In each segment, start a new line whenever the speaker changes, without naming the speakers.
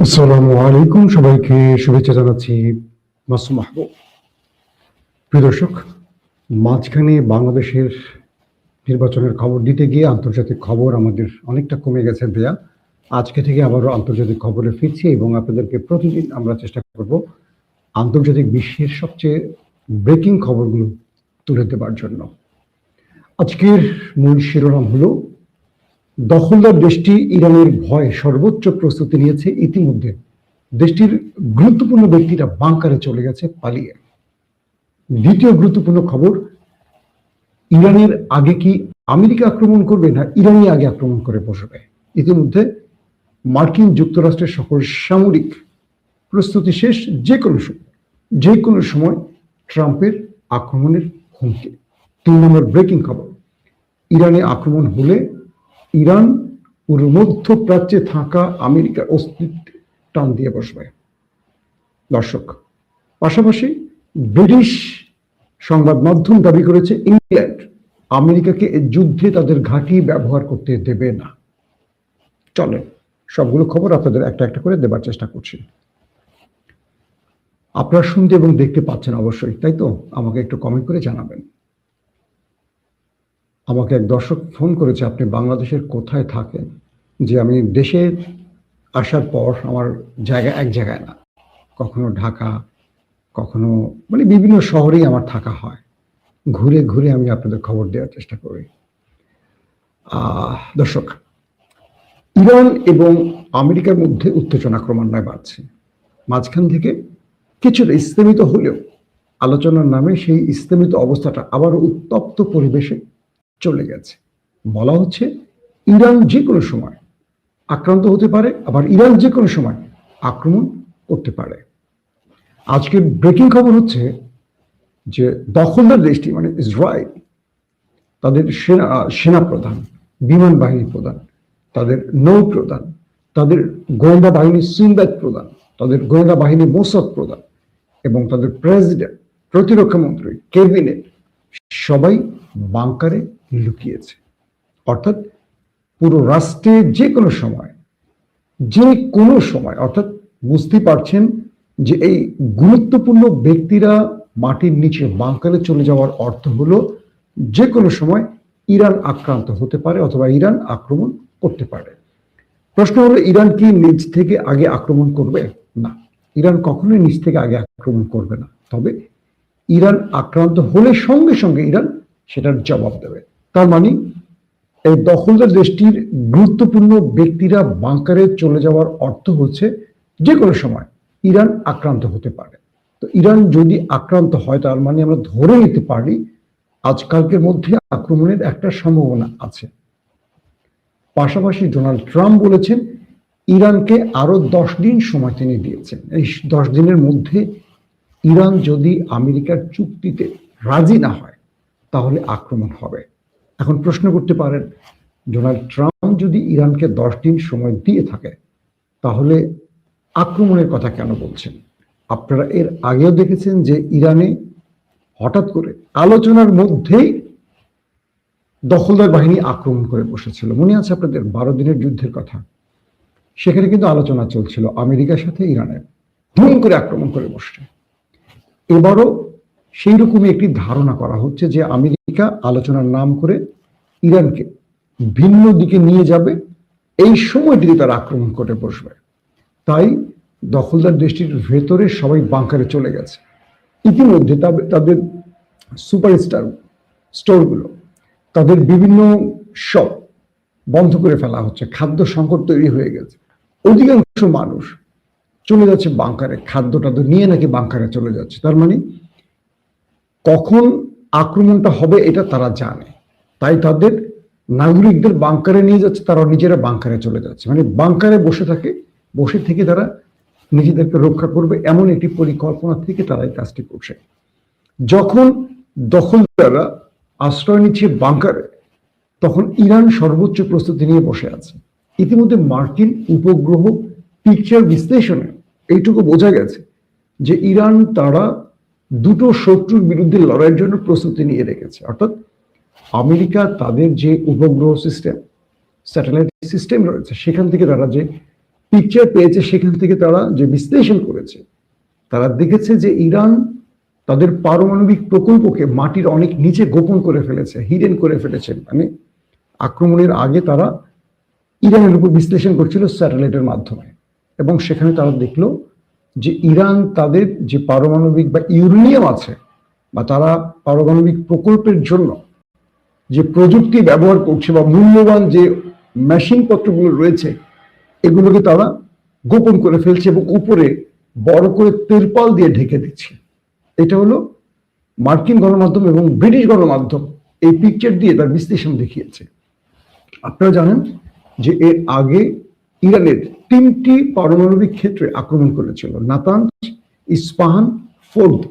আসসালামু আলাইকুম, সবাইকে শুভেচ্ছা জানাচ্ছি। মাসুম মাহবুব। প্রিয় দর্শক, মাঝখানে বাংলাদেশের নির্বাচনের খবর দিতে গিয়ে আন্তর্জাতিক খবর আমাদের অনেকটা কমে গেছে দেয়া। আজকে থেকে আবারও আন্তর্জাতিক খবরে ফিরছি এবং আপনাদেরকে প্রতিদিন আমরা চেষ্টা করব আন্তর্জাতিক বিশ্বের সবচেয়ে ব্রেকিং খবরগুলো তুলে দেবার জন্য। আজকের মূল শিরোনাম হলো, দখলদার দেশটি ইরানের ভয়ে সর্বোচ্চ প্রস্তুতি নিয়েছে। ইতিমধ্যে দেশটির গুরুত্বপূর্ণ ব্যক্তিরা বাংকারে চলে গেছে পালিয়ে। দ্বিতীয় গুরুত্বপূর্ণ খবর, ইরানের আগে কি আমেরিকা আক্রমণ করবে না ইরানই আগে আক্রমণ করে বসবে। ইতিমধ্যে মার্কিন যুক্তরাষ্ট্রের সকল সামরিক প্রস্তুতি শেষ। যে কোনো সময় ট্রাম্পের আক্রমণের হুমকি। 3 নম্বর ব্রেকিং খবর, ইরানে আক্রমণ হলে ইরান পুরো মধ্যপ্রাচ্যে থাকা আমেরিকার অস্তিত্ব টান দিয়ে বসবে। দর্শক, পাশাপাশি ব্রিটিশ সংবাদ মাধ্যম দাবি করেছে ইংল্যান্ড আমেরিকাকে এই যুদ্ধে তাদের ঘাঁটি ব্যবহার করতে দেবে না। চলেন সবগুলো খবর আপনাদের একটা একটা করে দেবার চেষ্টা করছি। আপনারা শুনতে এবং দেখতে পাচ্ছেন অবশ্যই, তাই তো? আমাকে একটু কমেন্ট করে জানাবেন। আমাকে এক দর্শক ফোন করেছে, আপনি বাংলাদেশের কোথায় থাকেন? যে আমি দেশে আসার পর আমার জায়গা এক জায়গায় না, কখনো ঢাকা, কখনো বিভিন্ন শহরেই আমার থাকা হয়। ঘুরে ঘুরে আমি আপনাদের খবর দেওয়ার চেষ্টা করি। দর্শক, ইরান এবং আমেরিকার মধ্যে উত্তেজনা ক্রমান্বয়ে বাড়ছে। মাঝখান থেকে কিছুটা স্থিমিত হলেও আলোচনার নামে সেই স্থিমিত অবস্থাটা আবারও উত্তপ্ত পরিবেশে চলে গেছে। বলা হচ্ছে ইরান যে কোনো সময় আক্রান্ত হতে পারে, আবার ইরান যে কোনো সময় আক্রমণ করতে পারে। আজকের ব্রেকিং খবর হচ্ছে যে দখলদার দেশটি ইসরায়েল, তাদের সেনা প্রধান, বিমান বাহিনী প্রধান, তাদের নৌ প্রধান, তাদের গোয়েন্দা বাহিনী সিনবাদ প্রধান, তাদের গোয়েন্দা বাহিনী মোসাদ প্রধান এবং তাদের প্রেসিডেন্ট, প্রতিরক্ষা মন্ত্রী, ক্যাবিনেট সবাই বাংকারে লুকিয়েছে। অর্থাৎ পুরো রাষ্ট্রে যে কোনো সময় অর্থাৎ বুঝতে পারছেন যে এই গুরুত্বপূর্ণ ব্যক্তিরা মাটির নিচে বাংকারে চলে যাওয়ার অর্থ হলো যে কোনো সময় ইরান আক্রান্ত হতে পারে অথবা ইরান আক্রমণ করতে পারে। প্রশ্ন হলো, ইরান কি নিজ থেকে আগে আক্রমণ করবে? না, ইরান কখনোই নিজ থেকে আগে আক্রমণ করবে না। তবে ইরান আক্রান্ত হলে সঙ্গে সঙ্গে ইরান সেটার জবাব দেবে। তার মানে এই দখলদার দেশটির গুরুত্বপূর্ণ ব্যক্তিরা বাংকারে চলে যাওয়ার অর্থ হচ্ছে যে কোনো সময় ইরান আক্রান্ত হতে পারে। তো ইরান যদি আক্রান্ত হয়, তার মানে আমরা ধরে নিতে পারি আজকালকের মধ্যে আক্রমণের একটা সম্ভাবনা আছে। পাশাপাশি ডোনাল্ড ট্রাম্প বলেছেন ইরানকে আরো 10 দিন সময় তিনি দিয়েছেন। এই 10 দিনের মধ্যে ইরান যদি আমেরিকার চুক্তিতে রাজি না হয় তাহলে আক্রমণ হবে। এখন প্রশ্ন করতে পারেন, ডোনাল্ড ট্রাম্প যদি ইরানকে 10 দিন সময় দিয়ে থাকে তাহলে আক্রমণের কথা কেন বলছেন? আপনারা এর আগেও দেখেছেন যে ইরানে হঠাৎ করে আলোচনার মধ্যেই দখলদার বাহিনী আক্রমণ করে বসেছিল। মনে আছে আপনাদের 12 দিনের যুদ্ধের কথা? সেখানে কিন্তু আলোচনা চলছিল আমেরিকার সাথে ইরানের, ধুম করে আক্রমণ করে বসছে। এবারও সেই রকমই একটি ধারণা করা হচ্ছে যে আমেরিকা আলোচনার নাম করে ইরানকে ভিন্ন দিকে নিয়ে যাবে, এই সময়টিতে তারা আক্রমণ করে বসবে। তাই দখলদার দেশটির ভেতরে সবাই বাংকারে চলে গেছে। ইতিমধ্যে তাদের সুপারস্টার স্টোরগুলো, তাদের বিভিন্ন শপ বন্ধ করে ফেলা হচ্ছে। খাদ্য সংকট তৈরি হয়ে গেছে। অধিকাংশ মানুষ চলে যাচ্ছে বাংকারে, খাদ্যটা নিয়ে নাকি বাংকারে চলে যাচ্ছে। তার মানে কখন আক্রমণটা হবে এটা তারা জানে, তাই তাদের নাগরিকদের বাংকারে নিয়ে যাচ্ছে, তারা নিজেরা বাংকারে চলে যাচ্ছে। বাংকারে বসে থেকে তারা নিজেদেরকে রক্ষা করবে, এমন একটি পরিকল্পনা থেকে তারা এই কাজটি করছে। যখন দখলদাররা আশ্রয় নিচ্ছে বাংকারে, তখন ইরান সর্বোচ্চ প্রস্তুতি নিয়ে বসে আছে। ইতিমধ্যে মার্কিন উপগ্রহ পিকচার বিশ্লেষণে এইটুকু বোঝা গেছে যে ইরান তারা দুটো শত্রুর বিরুদ্ধে লড়াইয়ের জন্য প্রস্তুতি নিয়ে রেখেছে। অর্থাৎ আমেরিকা তাদের যে উপগ্রহ সিস্টেম, স্যাটেলাইট সিস্টেম রয়েছে, সেখান থেকে তারা যে পিকচার পেয়েছে সেখান থেকে তারা যে বিশ্লেষণ করেছে, তারা দেখেছে যে ইরান তাদের পারমাণবিক প্রকল্পকে মাটির অনেক নিচে গোপন করে ফেলেছে, হিডেন করে ফেলেছে। মানে আক্রমণের আগে তারা ইরানের উপর বিশ্লেষণ করছিল স্যাটেলাইটের মাধ্যমে, এবং সেখানে তারা দেখলো যে ইরান তাদের যে পারমাণবিক বা ইউরেনিয়াম আছে, বা তারা পারমাণবিক প্রকল্পের জন্য যে প্রযুক্তি ব্যবহার করছে বা মূল্যবান যে মেশিন পত্রগুলো রয়েছে, এগুলোকে তারা গোপন করে ফেলছে এবং উপরে বড় করে তিরপাল দিয়ে ঢেকে দিচ্ছে। এটা হলো মার্কিন গণমাধ্যম এবং ব্রিটিশ গণমাধ্যম এই পিকচার দিয়ে তার বিশ্লেষণ দেখিয়েছে। আপনারা জানেন যে এর আগে ইরানের 3টি পারমাণবিক ক্ষেত্রে আক্রমণ করেছিল, নাতানজ, ইস্পাহান, ফোর্দো।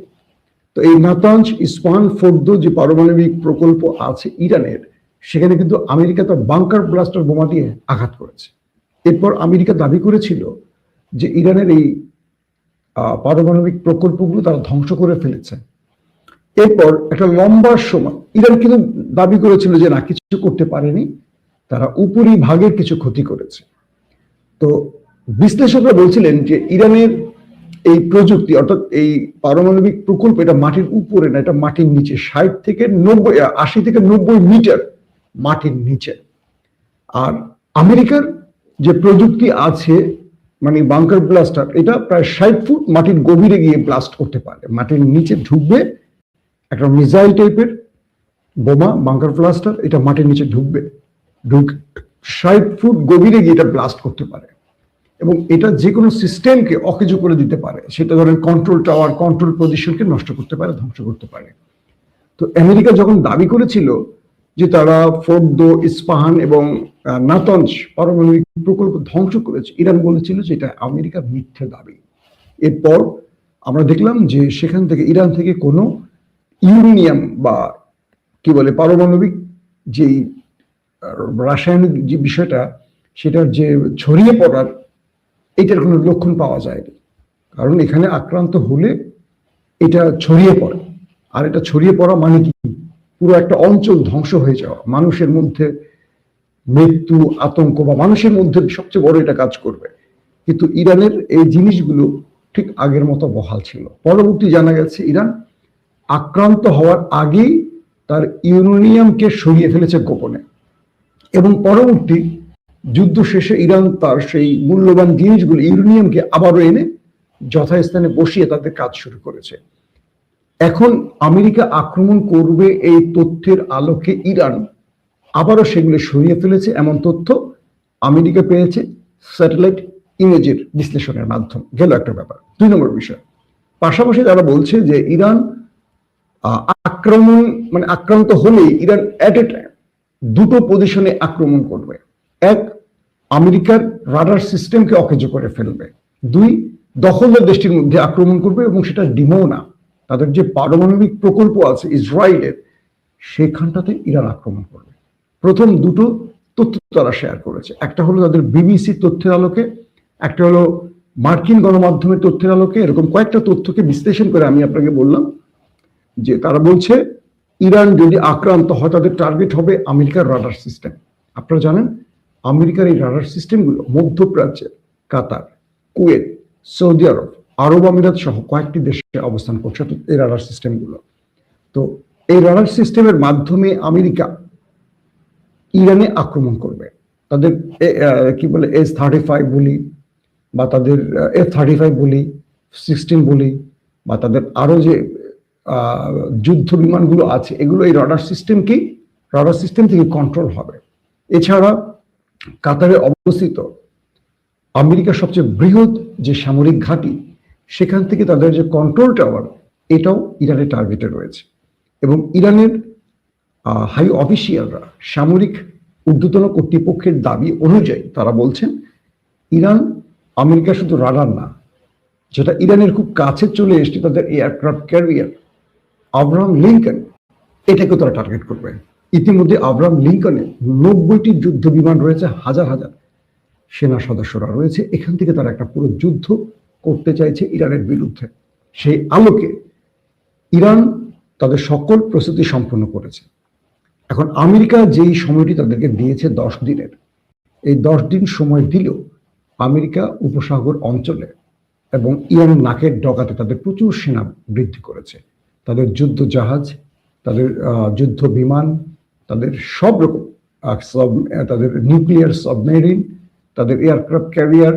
তো এই নাতানজ, ইস্পাহান, ফোর্দো যে পারমাণবিক প্রকল্প আছে ইরানের, সেখানে কিন্তু আমেরিকা তার বাংকার ব্লাস্টার বোমা দিয়ে আঘাত করেছে। এরপর আমেরিকা দাবি করেছিল যে ইরানের এই পারমাণবিক প্রকল্পগুলো তারা ধ্বংস করে ফেলেছে। এরপর একটা লম্বা সময় ইরান কিন্তু দাবি করেছিল যে না, কিছু করতে পারেনি, তারা উপরি ভাগের কিছু ক্ষতি করেছে। তো বিশ্লেষকরা বলছিলেন যে ইরানের এই প্রযুক্তি, অর্থাৎ এই পারমাণবিক প্রকল্প, এটা মাটির উপরে না, এটা মাটির নিচে, 80 থেকে 90 মিটার মাটির নিচে। আর আমেরিকার যে প্রযুক্তি আছে, মানে বাংকার ব্লাস্টার, এটা প্রায় 60 ফুট মাটির গভীরে গিয়ে ব্লাস্ট করতে পারে, মাটির নিচে ঢুকবে একটা মিসাইল টাইপের বোমা, বাংকার ব্লাস্টার, এটা মাটির নিচে ঢুকবে, 60 ফুট গভীরে গিয়ে এটা ব্লাস্ট করতে পারে, এবং এটা যে কোনো সিস্টেমকে অকেজো করে দিতে পারে। সেটা ধরেন কন্ট্রোল টাওয়ার, কন্ট্রোল পজিশনকে নষ্ট করতে পারে, ধ্বংস করতে পারে। তো আমেরিকা যখন দাবি করেছিল যে তারা ফোর্দো, ইস্পাহান এবং নাতানজ পারমাণবিক প্রকল্প ধ্বংস করেছে, ইরান বলেছিল যে এটা আমেরিকার মিথ্যে দাবি। এরপর আমরা দেখলাম যে সেখান থেকে, ইরান থেকে কোনো ইউরেনিয়াম বা কি বলে পারমাণবিক যেই রাসায়নিক যে বিষয়টা, সেটার যে ছড়িয়ে পড়ার, এটার কোনো লক্ষণ পাওয়া যায়নি। কারণ এখানে আক্রান্ত হলে এটা ছড়িয়ে পড়ে, আর এটা ছড়িয়ে পড়া মানে কি, পুরো একটা অঞ্চল ধ্বংস হয়ে যাওয়া, মানুষের মধ্যে মৃত্যু, আতঙ্ক, বা মানুষের মধ্যে সবচেয়ে বড় এটা কাজ করবে। কিন্তু ইরানের এই জিনিসগুলো ঠিক আগের মতো বহাল ছিল। পরবর্তী জানা গেছে ইরান আক্রান্ত হওয়ার আগেই তার ইউরেনিয়ামকে সরিয়ে ফেলেছে গোপনে, এবং পরবর্তী যুদ্ধ শেষে ইরান তার সেই মূল্যবান জিনিসগুলো, ইউরেনিয়ামকে আবারও এনে যথাস্থানে বসিয়ে তাদের কাজ শুরু করেছে। এখন আমেরিকা আক্রমণ করবে এই তথ্যের আলোকে ইরান আবারও সেগুলো সরিয়ে ফেলেছে, এমন তথ্য আমেরিকা পেয়েছে স্যাটেলাইট ইমেজের বিশ্লেষণের মাধ্যমে। গেল একটা ব্যাপার। 2 নম্বর বিষয়, পাশাপাশি তারা বলছে যে ইরান আক্রান্ত হলে ইরান এট এ টাইম 2টো পজিশনে আক্রমণ করবে। 1, আমেরিকার রাডার সিস্টেমকে অকেজো করে ফেলবে। 2, দখলদার দেশটির মধ্যে আক্রমণ করবে, এবং সেটা ডিমও না, তাদের যে পারমাণবিক প্রকল্প আছে ইসরায়েলের, সেখানটাতে ইরান আক্রমণ করবে। প্রথম 2টো তথ্য তারা শেয়ার করেছে। একটা হলো তাদের বিবিসি তথ্যের আলোকে, একটা হলো মার্কিন গণমাধ্যমের তথ্যের আলোকে। এরকম কয়েকটা তথ্যকে বিশ্লেষণ করে আমি আপনাকে বললাম যে তারা বলছে ইরান যদি আক্রান্ত হয় তাদের টার্গেট হবে আমেরিকার রাডার সিস্টেম। আপনারা জানেন আমেরিকার এই রাডার সিস্টেমগুলো মধ্যপ্রাচ্যে কাতার, কুয়েত, সৌদি আরব, আরব আমিরাত সহ কয়েকটি দেশে অবস্থান করছে এই রাডার সিস্টেমগুলো। তো এই রাডার সিস্টেমের মাধ্যমে আমেরিকা ইরানে আক্রমণ করবে। তাদের কি বলে S-35 বলি, বা তাদের F-35 বলি, 16 বলি, বা তাদের আরো যে যুদ্ধ বিমানগুলো আছে, এগুলো এই রাডার সিস্টেম থেকে কন্ট্রোল হবে। এছাড়া কাতারে অবস্থিত আমেরিকার সবচেয়ে বৃহৎ যে সামরিক ঘাঁটি, সেখান থেকে তাদের যে কন্ট্রোল টাওয়ার, এটাও ইরানের টার্গেটে রয়েছে। এবং ইরানের হাই অফিসিয়ালরা, সামরিক ঊর্ধ্বতন কর্তৃপক্ষের দাবি অনুযায়ী তারা বলছেন ইরান আমেরিকা শুধু রাডার না, যেটা ইরানের খুব কাছে চলে এসছে, তাদের এয়ারক্রাফট ক্যারিয়ার আব্রাহাম লিঙ্কন, এটাকে তারা টার্গেট করবে। ইতিমধ্যে আব্রাহাম লিঙ্কনের 90টি যুদ্ধ বিমান রয়েছে, হাজার হাজার সেনা সদস্যরা রয়েছে। এখান থেকে তারা একটা পুরো যুদ্ধ করতে চাইছে ইরানের বিরুদ্ধে। সেই আলোকে ইরান তাদের সকল প্রস্তুতি সম্পন্ন করেছে। এখন আমেরিকা যেই সময়টি তাদেরকে দিয়েছে 10 দিনের, এই 10 দিন সময় দিলেও আমেরিকা উপসাগর অঞ্চলে এবং ইরান নাকের ডগাতে তাদের প্রচুর সেনা বৃদ্ধি করেছে। তাদের যুদ্ধ জাহাজ, তাদের যুদ্ধ বিমান, তাদের সব রকম তাদের নিউক্লিয়ার সাবমেরিন, তাদের এয়ারক্রাফট ক্যারিয়ার,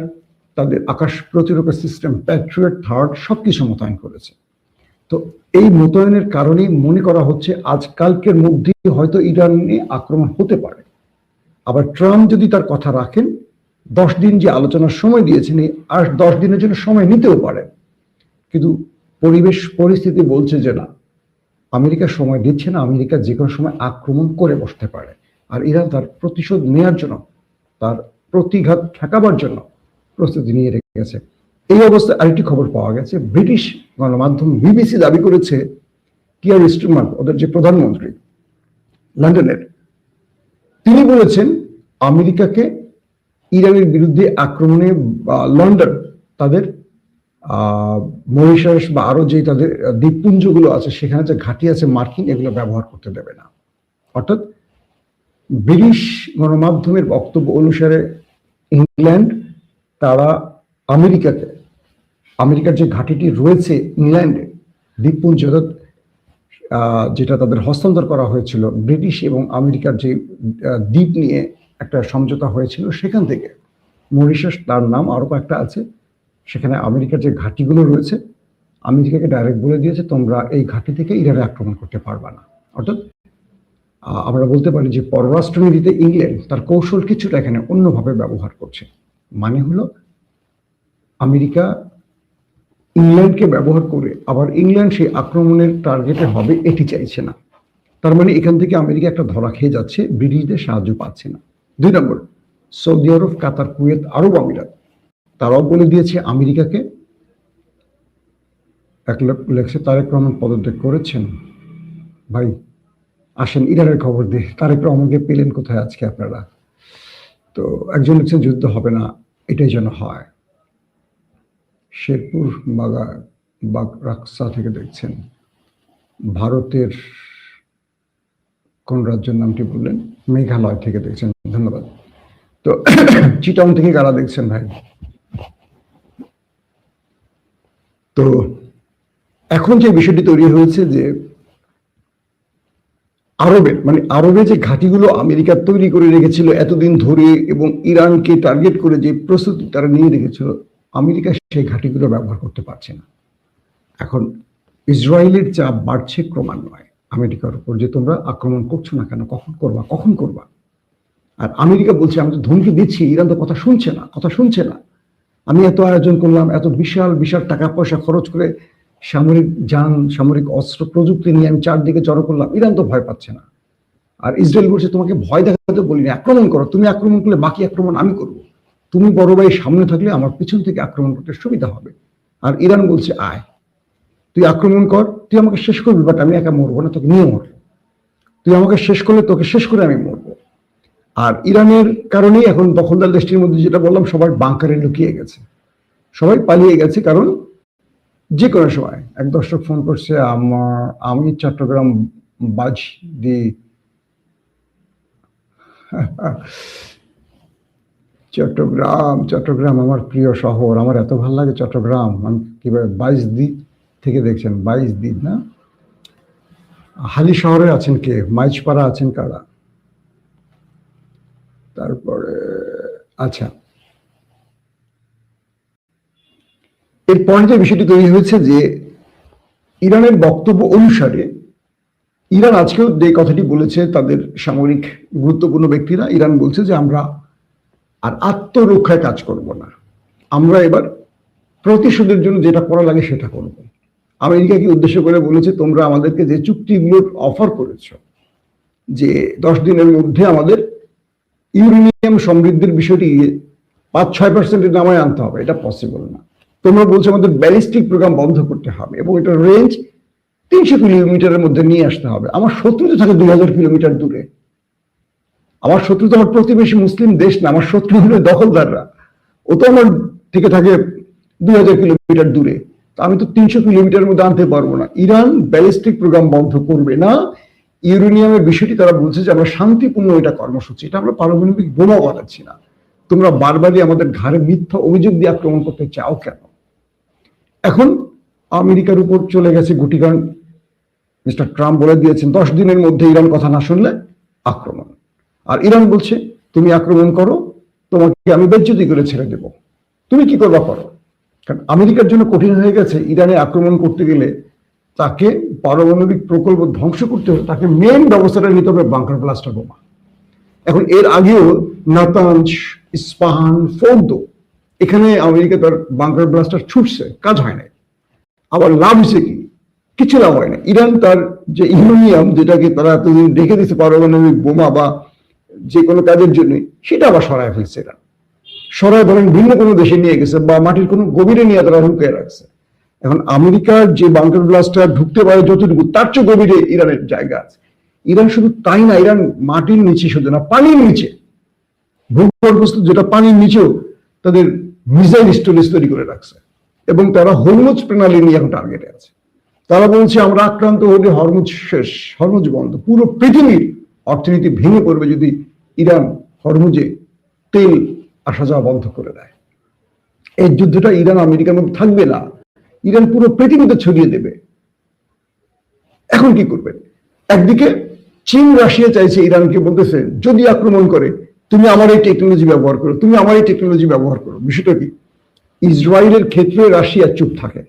তাদের আকাশ প্রতিরক্ষা সিস্টেম প্যাট্রিয়ট থার্ড সবকিছু মোতায়েন করেছে। তো এই মোতায়েনের কারণেই মনে করা হচ্ছে আজকালকের মধ্যেই হয়তো ইরানে আক্রমণ হতে পারে। আবার ট্রাম্প যদি তার কথা রাখেন, 10 দিন যে আলোচনার সময় দিয়েছেন আর 10 দিনের জন্য সময় নিতেও পারে, কিন্তু পরিস্থিতি বলছে যে না, আমেরিকা সময় দিচ্ছে না, আমেরিকা যে কোনো সময় আক্রমণ করে বসতে পারে। আর ইরান তার প্রতিশোধ নেওয়ার জন্য, তার প্রতিঘাত ঠেকাবার জন্য প্রস্তুতি নিয়ে রেখেছে। এই অবস্থায় আরেকটি খবর পাওয়া গেছে, ব্রিটিশ গণমাধ্যম বিবিসি দাবি করেছে কিয়ার স্টারমার, ওদের যে প্রধানমন্ত্রী লন্ডনের, তিনি বলেছেন আমেরিকাকে ইরানের বিরুদ্ধে আক্রমণে লন্ডন তাদের মরিশাস বা আরো যে তাদের দ্বীপপুঞ্জগুলো আছে সেখানে যে ঘাঁটি আছে মার্কিন, এগুলো ব্যবহার করতে দেবে না। অর্থাৎ ব্রিটিশ গণমাধ্যমের বক্তব্য অনুসারে ইংল্যান্ড তারা আমেরিকার যে ঘাঁটিটি রয়েছে ইংল্যান্ডে দ্বীপপুঞ্জ, যেটা তাদের হস্তান্তর করা হয়েছিল ব্রিটিশ এবং আমেরিকার যে দ্বীপ নিয়ে একটা সমঝোতা হয়েছিল, সেখান থেকে মরিশাস তার নাম, আরো কয়েকটা আছে, সেখানে আমেরিকার যে ঘাঁটিগুলো রয়েছে আমেরিকাকে ডাইরেক্ট বলে দিয়েছে তোমরা এই ঘাঁটি থেকে ইরানে আক্রমণ করতে পারবা না। অর্থাৎ আমরা বলতে পারি যে পররাষ্ট্রনীতিতে ইংল্যান্ড তার কৌশল কিছুটা এখানে অন্যভাবে ব্যবহার করছে। মানে হলো আমেরিকা ইংল্যান্ডকে ব্যবহার করে আবার ইংল্যান্ড সেই আক্রমণের টার্গেটে হবে এটি চাইছে না। তার মানে এখান থেকে আমেরিকা একটা ধরা খেয়ে যাচ্ছে, ব্রিটিশদের সাহায্য পাচ্ছে না। 2 নম্বর, সৌদি আরব, কাতার, কুয়েত, আরব আমিরাত তারাও বলে দিয়েছে আমেরিকাকে। এক লোক লেখছে তারেক রহমান পদত্যাগ করেছেন। ভাই আসেন ইরানের খবর দিয়ে, তারেক রহমানকে পেলেন কোথায় আজকে আপনারা? তো একজন লিখছেন যুদ্ধ হবে না, এটাই যেন হয়। শেরপুর রাকসা থেকে দেখছেন। ভারতের কোন রাজ্যের নামটি বললেন? মেঘালয় থেকে দেখছেন, ধন্যবাদ। তো চিটাং থেকে কারা দেখছেন ভাই? তো এখন যে বিষয়টি তৈরি হয়েছে যে আরবে যে ঘাঁটিগুলো আমেরিকা তৈরি করে রেখেছিল এতদিন ধরে এবং ইরানকে টার্গেট করে যে প্রস্তুতি তারা নিয়ে রেখেছিল, আমেরিকা সেই ঘাঁটিগুলো ব্যবহার করতে পারছে না। এখন ইসরায়েলের চাপ বাড়ছে ক্রমান্বয়ে আমেরিকার উপর, যে তোমরা আক্রমণ করছো না কেন, কখন করবা? আর আমেরিকা বলছে আমি তো ধমকি দিচ্ছি, ইরান তো কথা শুনছে না। আমি এত আয়োজন করলাম, এত বিশাল বিশাল টাকা পয়সা খরচ করে সামরিক অস্ত্র প্রযুক্তি নিয়ে আমি চারদিকে জড়ো করলাম, ইরান তো ভয় পাচ্ছে না। আর ইসরায়েল বলছে তোমাকে ভয় দেখাতে বলিনি, আক্রমণ করো, তুমি আক্রমণ করলে বাকি আক্রমণ আমি করব, তুমি বড় ভাই সামনে থাকলে আমার পিছন থেকে আক্রমণ করতে সুবিধা হবে। আর ইরান বলছে আয় তুই আক্রমণ কর, তুই আমাকে শেষ করবি, বাট আমি একা মরবো না, তোকে নিয়ে মরবো। তুই আমাকে শেষ করলে তোকে শেষ করে আমি মরবো। আর ইরানের কারণেই এখন দখলদার দেশটির মধ্যে যেটা বললাম, সবাই বাংকারে লুকিয়ে গেছে, সবাই পালিয়ে গেছে। কারণ যে কোনো সময় এক দর্শক ফোন করছে, আমি চট্টগ্রাম চট্টগ্রাম আমার প্রিয় শহর, আমার এত ভালো লাগে চট্টগ্রাম। আমি কিভাবে 22 দ্বীপ থেকে দেখছেন, 22 দ্বীপ না, হালি শহরে আছেন কে, মাইজপাড়া আছেন কারা? তারপরে আচ্ছা, এরপরে যে বিষয়টি তৈরি হয়েছে যে ইরানের বক্তব্য অনুসারে, ইরান আজকেও যে কথাটি বলেছে তাদের সামরিক গুরুত্বপূর্ণ ব্যক্তিরা, ইরান বলছে যে আমরা আর আত্মরক্ষায় কাজ করব না, আমরা এবার প্রতিশোধের জন্য যেটা করা লাগে সেটা করব। আমেরিকাকে উদ্দেশ্য করে বলেছে তোমরা আমাদেরকে যে চুক্তিগুলোর অফার করেছো, যে 10 দিনের মধ্যে আমাদের ইউরেনিয়াম সমৃদ্ধির বিষয়টি 5-6% নামায় আনতে হবে, এটা পসিবল না। তোমরা বলছো আমাদের ব্যালিস্টিক প্রোগ্রাম বন্ধ করতে হবে এবং এটা রেঞ্জ 300 কিলোমিটারের মধ্যে নিয়ে আসতে হবে। আমার শত্রু তো থাকে 2000 কিলোমিটার দূরে, আমার শত্রু তো আমার প্রতিবেশী মুসলিম দেশ না, আমার শত্রু হলো দখলদাররা, ও তো আমার থেকে থাকে 2000 কিলোমিটার দূরে। তো আমি তো 300 কিলোমিটারের মধ্যে আনতে পারবো না। ইরান ব্যালিস্টিক প্রোগ্রাম বন্ধ করবে না। ইউরেনিয়ামের বিষয়টি তারা বলছে যে আমরা শান্তিপূর্ণ এটা কর্মসূচি, এটা আমরা পারমাণবিক বোমা বানাচ্ছি না, তোমরা বারবারই আমাদের ঘাড়ে মিথ্যা অভিযোগ দিয়ে আক্রমণ করতে চাও কেন? এখন আমেরিকার উপর চলে গেছে গুটি, কারণ মিস্টার ট্রাম্প বলে দিয়েছেন 10 দিনের মধ্যে ইরান কথা না শুনলে আক্রমণ। আর ইরান বলছে তুমি আক্রমণ করো, তোমাকে আমি বেজ্জতি করে ছেড়ে দেব, তুমি কি করবা করো। কারণ আমেরিকার জন্য কঠিন হয়ে গেছে, ইরানে আক্রমণ করতে গেলে তাকে পারমাণবিক প্রকল্প ধ্বংস করতে হবে, তাকে মেন ব্যবস্থাটা নিতে হবে বাংকার ব্লাস্টার বোমা। এখন এর আগেও নাতানজ, ইস্পাহান, ফোর্দো, এখানে আমেরিকা তার বাংকার ব্লাস্টার ছুটছে, কাজ হয় নাই। আবার লাভ হয়েছে কি? কিছু লাভ হয় না। ইরান তার যে ইউরেনিয়াম, যেটাকে তারা এতদিন রেখে দিচ্ছে পারমাণবিক বোমা বা যে কোনো কাজের জন্য, সেটা আবার সরায় ফেলছে ইরান। সরায় ধরেন ভিন্ন কোনো দেশে নিয়ে গেছে বা মাটির কোনো গভীরে নিয়ে তারা লুকিয়ে রাখছে। এখন আমেরিকার যে বাংকার ব্লাস্টার ঢুকতে পারে যতটুকু, তার চেয়ে গভীরে ইরানের জায়গা আছে। ইরান শুধু তাই না, ইরান মাটির নিচে শুধু না, পানির নিচে, ভূগর্ভস্থ যেটা পানির নিচেও তাদের মিসাইল স্টোরেজ তৈরি করে রাখছে। এবং তারা হরমুজ প্রণালী নিয়ে এখন টার্গেটে আছে। তারা বলছে আমরা আক্রান্ত হলে হরমুজ শেষ, হরমুজ বন্ধ, পুরো পৃথিবীর অর্থনীতি ভেঙে পড়বে যদি ইরান হরমুজে তেল আসা যাওয়া বন্ধ করে দেয়। এই যুদ্ধটা ইরান আমেরিকার মধ্যে থাকবে না, ইরান পুরো পৃথিবীতে ছড়িয়ে দেবে। এখন কি করবেন? একদিকে চীন রাশিয়া চাইছে, ইরানকে বলতেছে যদি আক্রমণ করে তুমি আমার এই টেকনোলজি ব্যবহার করো, তুমি আমার এই টেকনোলজি ব্যবহার করো। বিষয়টা কি? ইসরায়েলের ক্ষেত্রে রাশিয়া চুপ থাকে,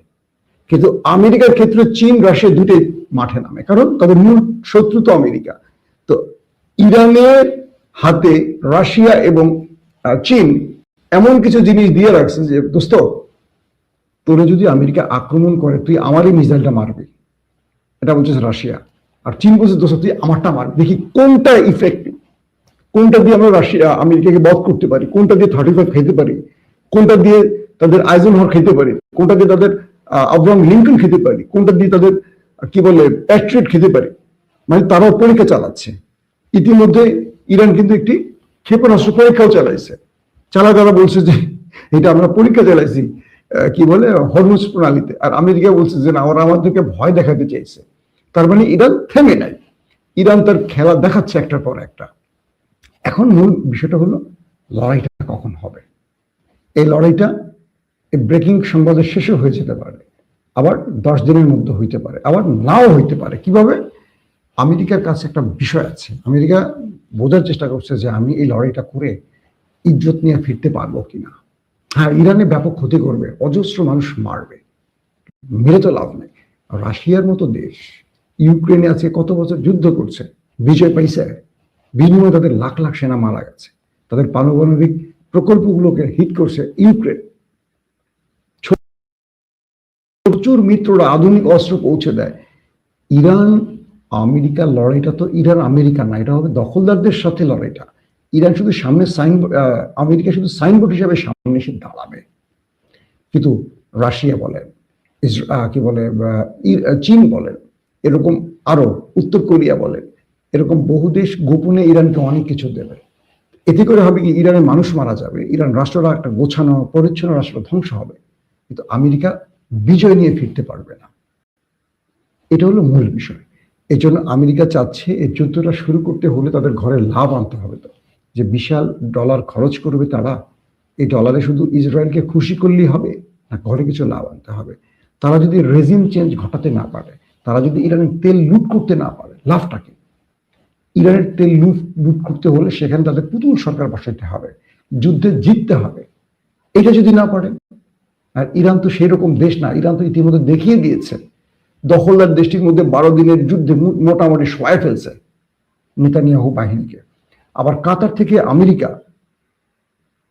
কিন্তু আমেরিকার ক্ষেত্রে চীন রাশিয়া দুটোই মাঠে নামে, কারণ তাদের মূল শত্রু তো আমেরিকা। তো ইরানের হাতে রাশিয়া এবং চীন এমন কিছু জিনিস দিয়ে রাখছে যে দোস্ত, তোরে যদি আমেরিকা আক্রমণ করে তুই আমারই মিসাইলটা মারবি, এটা বলছে রাশিয়া। আর চীন বলছে দোস্ত তুই আমারটা মারবি, দেখি কোনটা ইফেক্টিভ, কোনটা দিয়ে আমরা রাশিয়া আমেরিকাকে বধ করতে পারি, কোনটা দিয়ে 35 খেতে পারি, কোনটা দিয়ে তাদের আইজেনহর খেতে পারি, কোনটা দিয়ে তাদের আব্রাহাম লিঙ্কন খেতে পারি, কোনটা দিয়ে তাদের কি বলে প্যাট্রিয়ট খেতে পারি। মানে তারাও পরীক্ষা চালাচ্ছে। ইতিমধ্যে ইরান কিন্তু একটি ক্ষেপণাস্ত্র পরীক্ষাও চালাইছে। তারা বলছে যে এটা আমরা পরীক্ষা চালাইছি কি বলে হরমুজ প্রণালীতে। আর আমেরিকা বলছে যে না, ওরা আমাদেরকে ভয় দেখাতে চাইছে। তার মানে ইরান থেমে নাই, ইরান তার খেলা দেখাচ্ছে একটার পর একটা। এখন মূল বিষয়টা হলো লড়াইটা কখন হবে। এই লড়াইটা এই ব্রেকিং সংবাদের শেষে হয়ে যেতে পারে, আবার 10 দিনের মধ্যে হইতে পারে, আবার নাও হইতে পারে। কিভাবে? আমেরিকার কাছে একটা বিষয় আছে, আমেরিকা বোঝার চেষ্টা করছে যে আমি এই লড়াইটা করে ইজ্জত নিয়ে ফিরতে পারবো কিনা। হ্যাঁ, ইরানে ব্যাপক ক্ষতি করবে, অজস্র মানুষ মারবে, মেরে তো লাভ নেই। রাশিয়ার মতো দেশ ইউক্রেনে আছে, কত বছর যুদ্ধ করছে, বিজয় পাইছে, বিনিময়ে তাদের লাখ লাখ সেনা মারা গেছে, তাদের পারমাণবিক প্রকল্পগুলোকে হিট করছে ইউক্রেন। প্রচুর মিত্ররা আধুনিক অস্ত্র পৌঁছে দেয়। ইরান আমেরিকার লড়াইটা তো ইরান আমেরিকা না, এটা হবে দখলদারদের সাথে লড়াইটা। ইরান শুধু সামনে আমেরিকা শুধু সাইনবোর্ড হিসাবে সামনে এসে দাঁড়াবে। কিন্তু রাশিয়া বলেন, কি বলে চীন বলেন, এরকম আরো উত্তর কোরিয়া বলেন, এরকম বহু দেশ গোপনে ইরানকে অনেক কিছু দেবে। এতে করে হবে কি, ইরানের মানুষ মারা যাবে, ইরান রাষ্ট্রটা একটা গোছানো পরিচ্ছন্ন রাষ্ট্র ধ্বংস হবে, কিন্তু আমেরিকা বিজয় নিয়ে ফিরতে পারবে না। এটা হলো মূল বিষয়। এই জন্য আমেরিকা চাচ্ছে এই যুদ্ধটা শুরু করতে হলে তাদের ঘরে লাভ আনতে হবে। তো যে বিশাল ডলার খরচ করবে তারা, এই ডলারে শুধু ইসরায়েলকে খুশি করলেই হবে না, ঘরে কিছু লাভ আনতে হবে। তারা যদি রেজিম চেঞ্জ ঘটাতে না পারে, তারা যদি ইরানের তেল লুট করতে না পারে, লাভটা কি? ইরানের তেল লুট করতে হলে সেখানে তাদের পুতুল সরকার বসাইতে হবে, যুদ্ধে জিততে হবে। এটা যদি না পারে, আর ইরান তো সেই রকম দেশ না, ইরান তো ইতিমধ্যে দেখিয়ে দিয়েছে দখলদার দেশটির মধ্যে 12 দিনের যুদ্ধে মোটামুটি সহায় ফেলছে নেতানিয়াহু বাহিনীকে। আবার কাতার থেকে আমেরিকা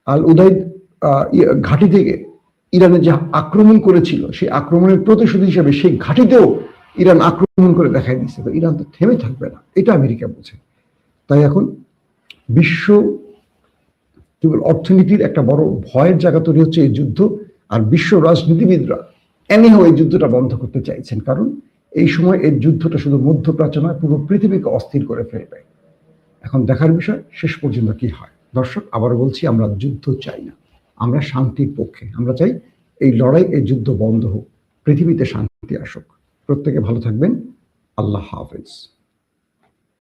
আল উদাইদ ঘাঁটি থেকে ইরানে যে আক্রমণ করেছিল, সেই আক্রমণের প্রতিশোধ হিসেবে সেই ঘাঁটিতেও ইরান আক্রমণ করে দেখাই দিচ্ছে। তো ইরান তো থেমে থাকবে না, এটা আমেরিকা বোঝে। তাই এখন বিশ্ব কেবল অর্থনীতির একটা বড় ভয়ের জায়গা তৈরি হচ্ছে এই যুদ্ধ। আর বিশ্ব রাজনীতিবিদরা এনিহাও এই যুদ্ধটা বন্ধ করতে চাইছেন, কারণ এই সময় এই যুদ্ধটা শুধু মধ্যপ্রাচ্য নয়, পুরো পৃথিবীকে অস্থির করে ফেলবে। এখন দেখার বিষয় শেষ পর্যন্ত কি হয়। দর্শক, আবার বলছি, আমরা যুদ্ধ চাই না, আমরা শান্তির পক্ষে। আমরা চাই এই লড়াই, এই যুদ্ধ বন্ধ হোক, পৃথিবীতে শান্তি আসুক। প্রত্যেকে ভালো থাকবেন। আল্লাহ হাফেজ।